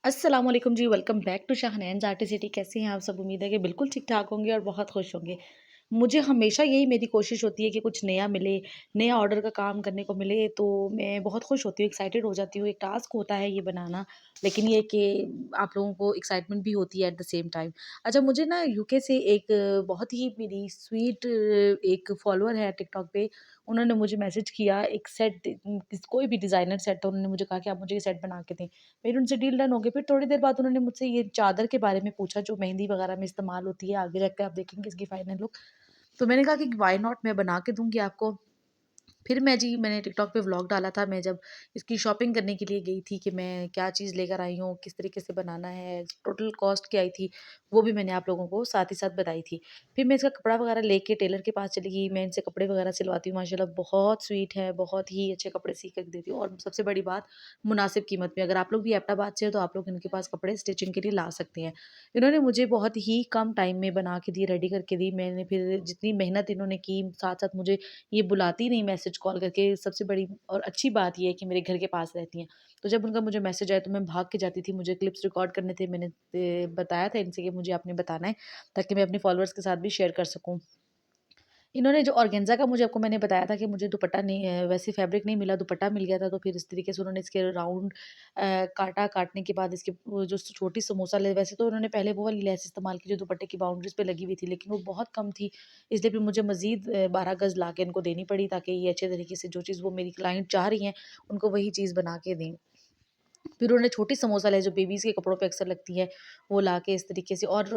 अस्सलाम वालेकुम जी, welcome back to शाहनैज़ आर्टिसिटी। कैसे हैं आप सब? उम्मीद है कि बिल्कुल ठीक-ठाक होंगे और बहुत खुश होंगे। मुझे हमेशा यही मेरी कोशिश होती है कि कुछ नया मिले, नया ऑर्डर का काम करने को मिले तो मैं बहुत खुश होती हूँ, एक्साइटेड हो जाती हूँ। एक टास्क होता है ये बनाना, लेकिन ये कि आप लोगों को एक्साइटमेंट भी होती है एट द सेम टाइम। अच्छा, मुझे ना यूके से एक बहुत ही मेरी स्वीट एक फॉलोवर है टिकटॉक पे, उन्होंने मुझे मैसेज किया एक सेट कोई भी डिज़ाइनर सेट था, उन्होंने मुझे कहा कि आप मुझे ये सेट बना के दें। मेरी उनसे डील डन हो गई। फिर थोड़ी देर बाद उन्होंने मुझसे ये चादर के बारे में पूछा जो मेहंदी वगैरह में इस्तेमाल होती है, आगे जाके आप देखेंगे इसकी फाइनल लुक। तो मैंने कहा कि व्हाई नॉट, मैं बना के दूँगी आपको। फिर मैंने टिकटॉक पे व्लॉग डाला था, मैं जब इसकी शॉपिंग करने के लिए गई थी कि मैं क्या चीज़ लेकर आई हूँ, किस तरीके से बनाना है, टोटल कॉस्ट क्या आई थी, वो भी मैंने आप लोगों को साथ ही साथ बताई थी। फिर मैं इसका कपड़ा वगैरह लेके टेलर के पास चली गई, मैं इनसे कपड़े वगैरह सिलवाती हूँ, माशाल्लाह बहुत स्वीट है, बहुत ही अच्छे कपड़े सी कर देती हूँ और सबसे बड़ी बात मुनासिब कीमत में। अगर आप लोग भी एबटाबाद से हो तो आप लोग इनके पास कपड़े स्टिचिंग के लिए ला सकते हैं। इन्होंने मुझे बहुत ही कम टाइम में बना के दी, रेडी करके दी। मैंने फिर जितनी मेहनत इन्होंने की, साथ-साथ मुझे ये बुलाती नहीं मैसेज कॉल करके, सबसे बड़ी और अच्छी बात ये है कि मेरे घर के पास रहती हैं। तो जब उनका मुझे मैसेज आया तो मैं भाग के जाती थी, मुझे क्लिप्स रिकॉर्ड करने थे, मैंने बताया था इनसे कि मुझे आपने बताना है ताकि मैं अपने फॉलोअर्स के साथ भी शेयर कर सकूँ। इन्होंने जो ऑर्गेन्ज़ा का मुझे आपको मैंने बताया था कि मुझे दुपट्टा नहीं वैसे फैब्रिक नहीं मिला, दुपट्टा मिल गया था, तो फिर इस तरीके से उन्होंने इसके राउंड काटा, काटने के बाद इसके वो जो छोटी समोसा ले, वैसे तो उन्होंने पहले वो वाली लेस इस्तेमाल की जो दुपट्टे की बाउंड्रीज़ पे लगी हुई थी, लेकिन वो बहुत कम थी, इसलिए फिर मुझे मज़ीद 12 गज़ ला के इनको देनी पड़ी ताकि ये अच्छे तरीके से जो चीज़ वो मेरी क्लाइंट चाह रही हैं, उनको वही चीज़ बना के दें। फिर उन्होंने छोटी समोसा ले जो बेबीज़ के कपड़ों पे अक्सर लगती है, वो लाके इस तरीके से। और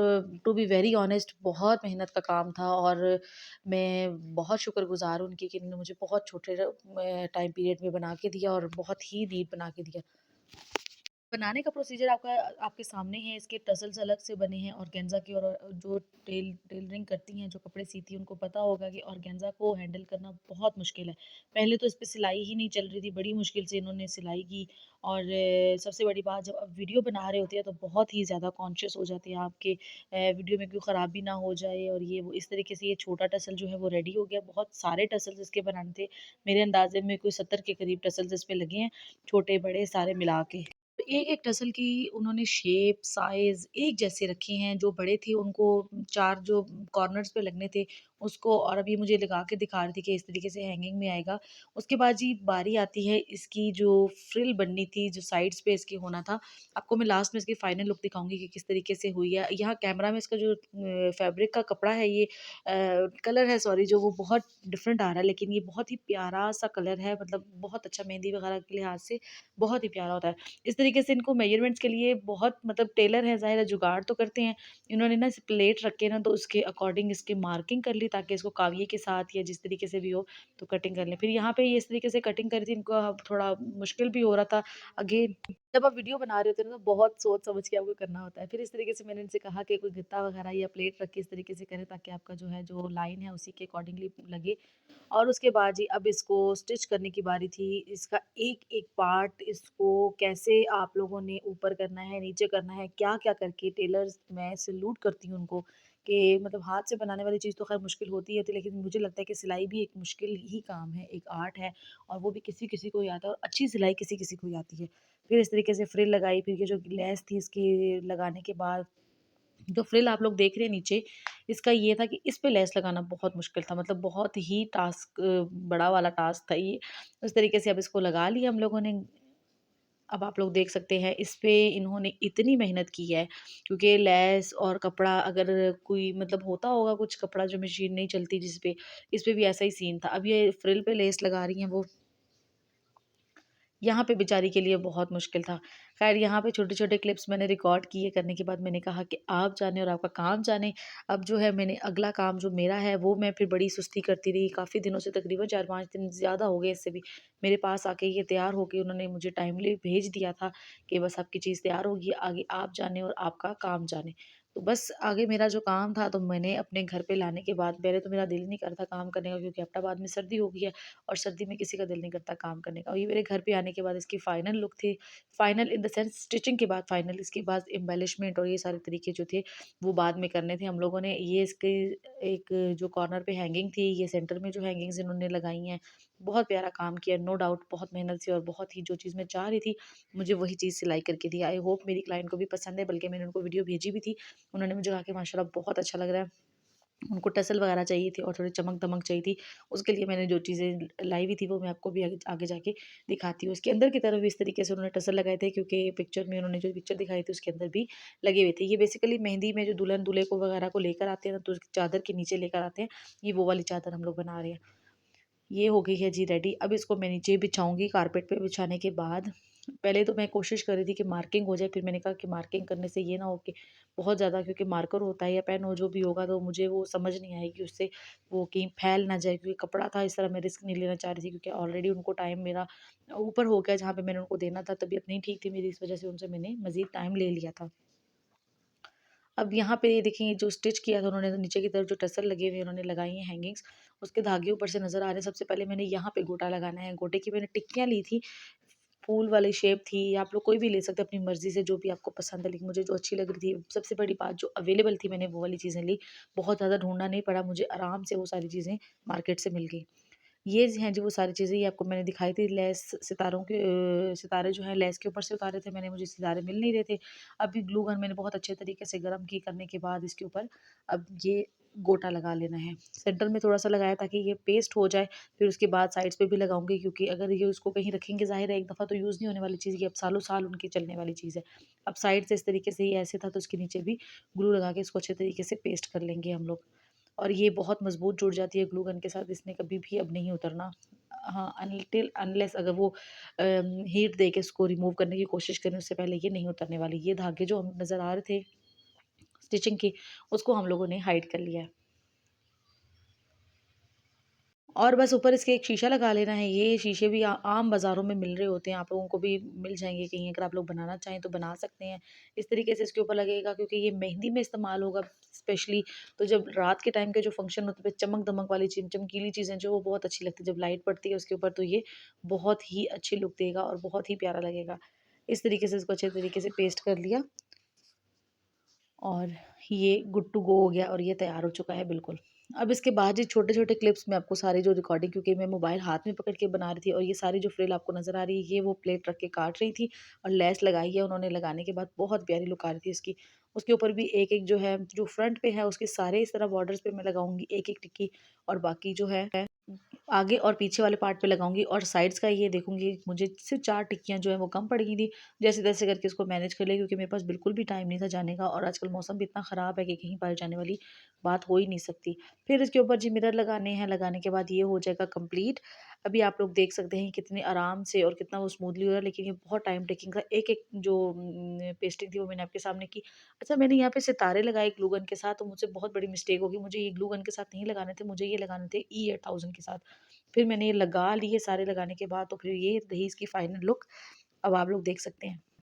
टू बी वेरी ऑनेस्ट बहुत मेहनत का काम था और मैं बहुत शुक्रगुज़ार हूँ उनकी कि इन्होंने मुझे बहुत छोटे टाइम पीरियड में बना के दिया और बहुत ही नीट बना के दिया। बनाने का प्रोसीजर आपके सामने है, इसके टसल्स अलग से बने हैं ऑर्गेन्जा की। और जो टेलरिंग करती हैं, जो कपड़े सीती हैं, उनको पता होगा कि ऑर्गेन्जा को हैंडल करना बहुत मुश्किल है। पहले तो इस पे सिलाई ही नहीं चल रही थी, बड़ी मुश्किल से इन्होंने सिलाई की। और सबसे बड़ी बात, जब आप वीडियो बना रहे होते हैं तो बहुत ही ज़्यादा कॉन्शियस हो जाते हैं आपके वीडियो में कोई ख़राबी ना हो जाए। और ये वो इस तरीके से ये छोटा टसल जो है वो रेडी हो गया। बहुत सारे टसल्स इसके बनाने थे, मेरे अंदाज़े में कोई 70 के करीब टसल्स इस पे लगे हैं, छोटे-बड़े सारे मिला के। तो एक-एक टसल की उन्होंने शेप, साइज़ एक जैसे रखे हैं, जो बड़े थे उनको 4 जो कॉर्नर्स पे लगने थे उसको, और अब ये मुझे लगा के दिखा रही थी कि इस तरीके से हैंगिंग में आएगा। उसके बाद जी बारी आती है इसकी, जो फ्रिल बननी थी, जो साइड्स पे इसके होना था। आपको मैं लास्ट में इसकी फाइनल लुक दिखाऊँगी कि किस तरीके से हुई है। यहाँ कैमरा में इसका जो फैब्रिक का कपड़ा है, ये कलर है सॉरी, जो वो बहुत डिफरेंट आ रहा है, लेकिन ये बहुत ही प्यारा-सा कलर है, मतलब बहुत अच्छा मेहंदी वगैरह के लिहाज से बहुत ही प्यारा होता है। इस तरीके से इनको मेजरमेंट्स के लिए बहुत, मतलब टेलर हैं, ज़ाहिर है जुगाड़ तो करते हैं। इन्होंने ना इसे प्लेट रख के ना तो उसके अकॉर्डिंग इसकी मार्किंग कर ली ताकि इसको काविये के साथ या जिस तरीके से भी हो तो कटिंग कर लें। फिर यहाँ पे ये इस तरीके से कटिंग करी थी, इनको अब थोड़ा मुश्किल भी हो रहा था। अगेन जब आप वीडियो बना रहे होते हैं ना तो बहुत सोच समझ के आपको करना होता है। फिर इस तरीके से मैंने इनसे कहा कि कोई गत्ता वगैरह या प्लेट रख के इस तरीके से करें ताकि आपका जो है, जो लाइन है उसी के अकॉर्डिंगली लगे। और उसके बाद जी अब इसको स्टिच करने की बारी थी। इसका एक-एक पार्ट, इसको कैसे आप लोगों ने ऊपर करना है, नीचे करना है, क्या-क्या करके टेलर्स, मैं सैल्यूट करती हूँ उनको कि मतलब हाथ से बनाने वाली चीज़ तो ख़ैर मुश्किल होती है, लेकिन मुझे लगता है कि सिलाई भी एक मुश्किल ही काम है, एक आर्ट है और वो भी किसी-किसी को ही आता है और अच्छी सिलाई किसी-किसी को ही आती है। फिर इस तरीके से फ्रिल लगाई, फिर ये जो लेस थी इसकी लगाने के बाद जो फ्रिल आप लोग देख रहे हैं नीचे, इसका ये था कि इस पे लेस लगाना बहुत मुश्किल था, मतलब बहुत ही टास्क, बड़ा वाला टास्क था ये। उस तरीके से अब इसको लगा लिया हम लोगों ने। अब आप लोग देख सकते हैं इस पे इन्होंने इतनी मेहनत की है, क्योंकि लेस और कपड़ा, अगर कोई मतलब होता होगा कुछ कपड़ा जो मशीन नहीं चलती जिस पे, इस पे भी ऐसा ही सीन था। अब ये फ्रिल पे लेस लगा रही हैं वो, यहाँ पे बेचारी के लिए बहुत मुश्किल था। ख़ैर यहाँ पे छोटे-छोटे क्लिप्स मैंने रिकॉर्ड किए, करने के बाद मैंने कहा कि आप जाने और आपका काम जाने। अब जो है मैंने अगला काम जो मेरा है वो मैं फिर बड़ी सुस्ती करती रही काफ़ी दिनों से, तकरीबन 4-5 दिन ज़्यादा हो गए इससे भी। मेरे पास आके ये तैयार होके उन्होंने मुझे टाइमली भेज दिया था कि बस आपकी चीज़ तैयार होगी, आगे आप जाने और आपका काम जाने। तो बस आगे मेरा जो काम था तो मैंने अपने घर पे लाने के बाद, पहले तो मेरा दिल नहीं करता काम करने का क्योंकि एबटाबाद में सर्दी हो गई है और सर्दी में किसी का दिल नहीं करता काम करने का। और ये मेरे घर पे आने के बाद इसकी फाइनल लुक थी। Final in the sense stitching के बाद फाइनल, इसके बाद एम्बेलिशमेंट और ये सारे तरीके जो थे वो बाद में करने थे हम लोगों ने। ये इसके एक जो कॉर्नर पे हैंगिंग थी, ये सेंटर में जो हैंगिंग्स इन्होंने लगाई हैं, बहुत प्यारा काम किया, नो डाउट बहुत मेहनत से और बहुत ही जो चीज़ मैं चाह रही थी, मुझे वही चीज़ सिलाई करके दी। आई होप मेरी क्लाइंट को भी पसंद है, बल्कि मैंने उनको वीडियो भेजी भी थी। उन्होंने मुझे कहा कि माशाल्लाह बहुत अच्छा लग रहा है। उनको टसल वगैरह चाहिए थी और थोड़ी चमक-दमक चाहिए थी। उसके लिए मैंने जो चीज़ें लाई हुई थी वो मैं आपको भी आगे आगे जाके दिखाती हूँ। उसके अंदर की तरफ भी इस तरीके से उन्होंने टसल लगाए थे, क्योंकि पिक्चर में उन्होंने जो पिक्चर दिखाई थी उसके अंदर भी लगे हुए थे। ये बेसिकली मेहंदी में जो दुल्हन-दूल्हे को वगैरह को लेकर आते हैं ना, तो उसकी चादर के नीचे लेकर आते हैं। ये वो वाली चादर हम लोग बना रहे हैं। ये हो गई है जी रेडी। अब इसको मैं नीचे बिछाऊँगी, कारपेट पे बिछाने के बाद पहले तो मैं कोशिश कर रही थी कि मार्किंग हो जाए, फिर मैंने कहा कि मार्किंग करने से ये ना हो कि बहुत ज़्यादा, क्योंकि मार्कर होता है या पेन हो जो भी होगा तो मुझे वो समझ नहीं आएगी, उससे वो कहीं फैल ना जाए, क्योंकि कपड़ा था इस तरह मैं रिस्क नहीं लेना चाह रही थी, क्योंकि ऑलरेडी उनको टाइम मेरा ऊपर हो गया जहाँ पे मैंने उनको देना था, तबीयत नहीं ठीक थी मेरी, इस वज़ह से उनसे मैंने मज़ीद टाइम ले लिया था। अब यहाँ पे ये देखिए जो स्टिच किया था उन्होंने, तो नीचे की तरफ जो टसल लगे हुए हैं उन्होंने लगाई हैं हैंगिंग्स, उसके धागे ऊपर से नज़र आ रहे हैं। सबसे पहले मैंने यहाँ पे गोटा लगाना है। गोटे की मैंने टिक्कियाँ ली थी, फूल वाली शेप थी, या आप लोग कोई भी ले सकते हैं अपनी मर्ज़ी से जो भी आपको पसंद है, लेकिन मुझे जो अच्छी लग रही थी, सबसे बड़ी बात जो अवेलेबल थी मैंने वो वाली चीज़ें ली। बहुत ज़्यादा ढूँढना नहीं पड़ा मुझे, आराम से वो सारी चीज़ें मार्केट से मिल गई। ये हैं जी वो सारी चीज़ें, ये आपको मैंने दिखाई थी। लेस सितारों के सितारे जो हैं लेस के ऊपर से उतारे थे मैंने, मुझे सितारे मिल नहीं रहे थे। अभी ग्लू गन मैंने बहुत अच्छे तरीके से गरम की, करने के बाद इसके ऊपर अब ये गोटा लगा लेना है। सेंटर में थोड़ा-सा लगाया ताकि ये पेस्ट हो जाए, फिर उसके बाद साइड्स पे भी लगाऊँगी, क्योंकि अगर ये उसको कहीं रखेंगे, ज़ाहिर है एक दफ़ा तो यूज़ नहीं होने वाली चीज़, ये अब सालों-साल उनकी चलने वाली चीज़ है। अब साइड से इस तरीके से ये ऐसे था, तो इसके नीचे भी ग्लू लगा के इसको अच्छे तरीके से पेस्ट कर लेंगे हम लोग। और ये बहुत मज़बूत जुड़ जाती है ग्लू गन के साथ, इसने कभी भी अब नहीं उतरना। हाँ, अनटिल अनलेस अगर वो हीट देके इसको रिमूव करने की कोशिश करें, उससे पहले ये नहीं उतरने वाली। ये धागे जो हम नज़र आ रहे थे स्टिचिंग के, उसको हम लोगों ने हाइड कर लिया है। और बस ऊपर इसके एक शीशा लगा लेना है। ये शीशे भी आम बाज़ारों में मिल रहे होते हैं, आप लोगों को भी मिल जाएँगे कहीं, अगर आप लोग बनाना चाहें तो बना सकते हैं। इस तरीके से इसके ऊपर लगेगा, क्योंकि ये मेहंदी में इस्तेमाल होगा स्पेशली, तो जब रात के टाइम के जो फंक्शन होते हैं, चमक-दमक वाली चमकीली चीज़ें जो वो बहुत अच्छी लगती है। जब लाइट पड़ती है उसके ऊपर, तो ये बहुत ही अच्छी लुक देगा और बहुत ही प्यारा लगेगा। इस तरीके से इसको अच्छे तरीके से पेस्ट कर लिया और ये गुड टू गो हो गया और ये तैयार हो चुका है बिल्कुल। अब इसके बाद ये छोटे-छोटे क्लिप्स मैं आपको सारी जो रिकॉर्डिंग, क्योंकि मैं मोबाइल हाथ में पकड़ के बना रही थी, और ये सारी जो फ्रिल आपको नज़र आ रही है, ये वो प्लेट रख के काट रही थी और लेस लगाई है उन्होंने, लगाने के बाद बहुत प्यारी लुक आ रही थी इसकी। उसके ऊपर भी एक-एक जो है, जो फ्रंट पे है उसके सारे इस तरह बॉर्डर्स पे मैं लगाऊँगी एक-एक टिक्की, और बाकी जो है आगे और पीछे वाले पार्ट पे लगाऊँगी, और साइड्स का ये देखूँगी मुझे सिर्फ़ 4 टिक्कियाँ जो हैं वो कम पड़ गई थी। जैसे-तैसे करके इसको मैनेज कर लिया, क्योंकि मेरे पास बिल्कुल भी टाइम नहीं था जाने का, और आजकल मौसम भी इतना ख़राब है कि कहीं बाहर जाने वाली बात हो ही नहीं सकती। फिर इसके ऊपर जी मिरर लगाने हैं, लगाने के बाद ये हो जाएगा कंप्लीट। अभी आप लोग देख सकते हैं कितने आराम से और कितना वो स्मूथली हो रहा है, लेकिन ये बहुत टाइम टेकिंग था। एक-एक जो पेस्टिंग थी वो मैंने आपके सामने की। अच्छा, मैंने यहाँ पे सितारे लगाए ग्लू गन के साथ, तो मुझसे बहुत बड़ी मिस्टेक हो गई। मुझे ये ग्लू गन के साथ नहीं लगाने थे, मुझे ये लगाने थे E8000 के साथ। फिर मैंने ये लगा लिए, सारे लगाने के बाद तो फिर ये रही इसकी फाइनल लुक। अब आप लोग देख सकते हैं।